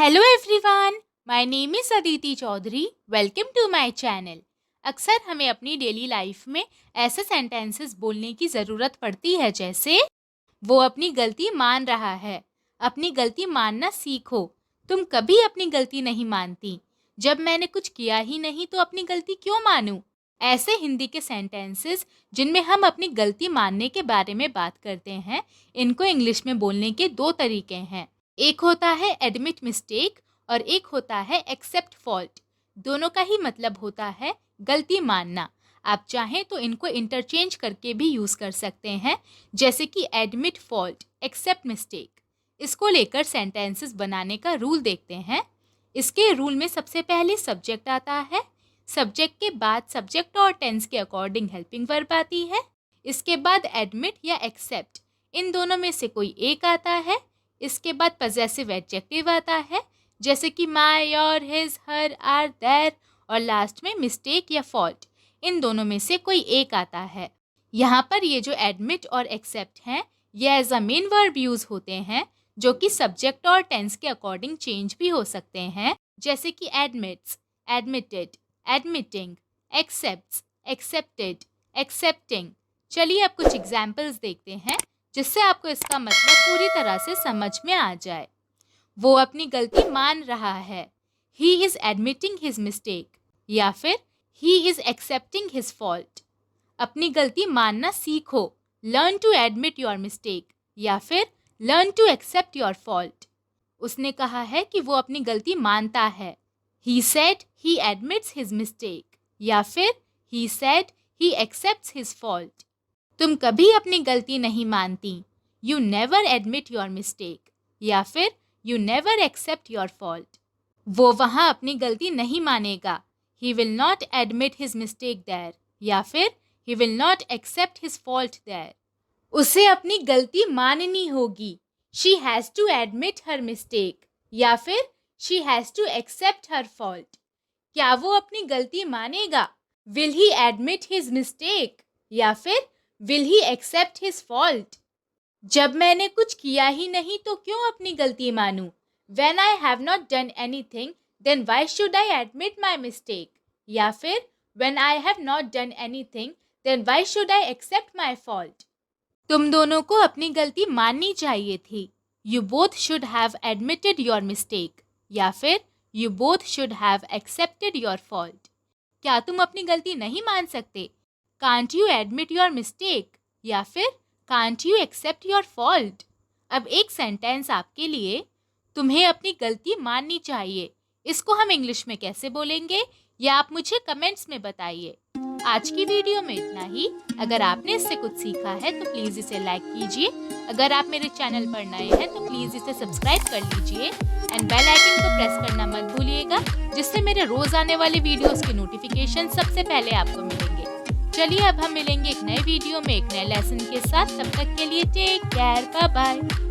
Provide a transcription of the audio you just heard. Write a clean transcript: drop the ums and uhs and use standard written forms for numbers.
Hello everyone, my name is Aditi Chaudhary. Welcome to my channel. अक्सर हमें अपनी डेली लाइफ में ऐसे सेंटेंसेस बोलने की ज़रूरत पड़ती है जैसे वो अपनी गलती मान रहा है। अपनी गलती मानना सीखो। तुम कभी अपनी गलती नहीं मानती। जब मैंने कुछ किया ही नहीं तो अपनी गलती क्यों मानूं? ऐसे हिंदी के सेंटेंसेस जिनमें हम अपनी गलती मानने के बारे में बात करते हैं, इनको इंग्लिश में बोलने के दो तरीके हैं। एक होता है एडमिट मिस्टेक और एक होता है एक्सेप्ट फॉल्ट। दोनों का ही मतलब होता है गलती मानना। आप चाहें तो इनको इंटरचेंज करके भी यूज़ कर सकते हैं, जैसे कि एडमिट फॉल्ट, एक्सेप्ट मिस्टेक। इसको लेकर सेंटेंसेस बनाने का रूल देखते हैं। इसके रूल में सबसे पहले सब्जेक्ट आता है। सब्जेक्ट के बाद सब्जेक्ट और टेंस के अकॉर्डिंग हेल्पिंग वर्ब आती है। इसके बाद एडमिट या एक्सेप्ट, इन दोनों में से कोई एक आता है। इसके बाद पजेसिव एडजेक्टिव आता है, जैसे कि my, your, his, her, our, their, और लास्ट में मिस्टेक या फॉल्ट, इन दोनों में से कोई एक आता है। यहाँ पर ये जो एडमिट और एक्सेप्ट हैं, ये as a main verb use होते हैं, जो कि सब्जेक्ट और टेंस के अकॉर्डिंग चेंज भी हो सकते हैं, जैसे कि admits, admitted, admitting, accepts, accepted, accepting. चलिए अब कुछ एग्जाम्पल्स देखते हैं, जिससे आपको इसका मतलब पूरी तरह से समझ में आ जाए। वो अपनी गलती मान रहा है, he is admitting his mistake, या फिर he is accepting his fault. अपनी गलती मानना सीखो, learn to admit your mistake, या फिर learn to accept your fault. उसने कहा है कि वो अपनी गलती मानता है, he said he admits his mistake, या फिर he said he accepts his fault. तुम कभी अपनी गलती नहीं मानती, you never admit your mistake, या फिर you never accept your fault. वो वहाँ अपनी गलती नहीं मानेगा, he will not admit his mistake there, या फिर he will not accept his fault there. उसे अपनी गलती माननी होगी, she has to admit her mistake, या फिर she has to accept her fault. क्या वो अपनी गलती मानेगा, will he admit his mistake, या फिर will he accept his fault. जब मैंने कुछ किया ही नहीं तो क्यों अपनी गलती मानूं? When I have not done anything, then why should I admit my mistake? या फिर When I have not done anything, then why should I accept my fault? तुम दोनों को अपनी गलती माननी चाहिए थी, You both should have admitted your mistake, या फिर You both should have accepted your fault. क्या तुम अपनी गलती नहीं मान सकते? Can't you admit your mistake? या फिर Can't you accept your fault? अब एक सेंटेंस आपके लिए, तुम्हें अपनी गलती माननी चाहिए। इसको हम इंग्लिश में कैसे बोलेंगे, या आप मुझे कमेंट्स में बताइए। आज की वीडियो में इतना ही। अगर आपने इससे कुछ सीखा है तो प्लीज़ इसे लाइक कीजिए। अगर आप मेरे चैनल पर नए हैं तो प्लीज़ इसे सब्सक्राइब कर लीजिए एंड बेल आइकन को प्रेस करना मत भूलिएगा, जिससे मेरे रोज आने वाले वीडियोस के नोटिफिकेशन सबसे पहले आपको मिलेंगे। चलिए अब हम मिलेंगे एक नए वीडियो में एक नए लेसन के साथ। तब तक के लिए टेक केयर, बाय बाय।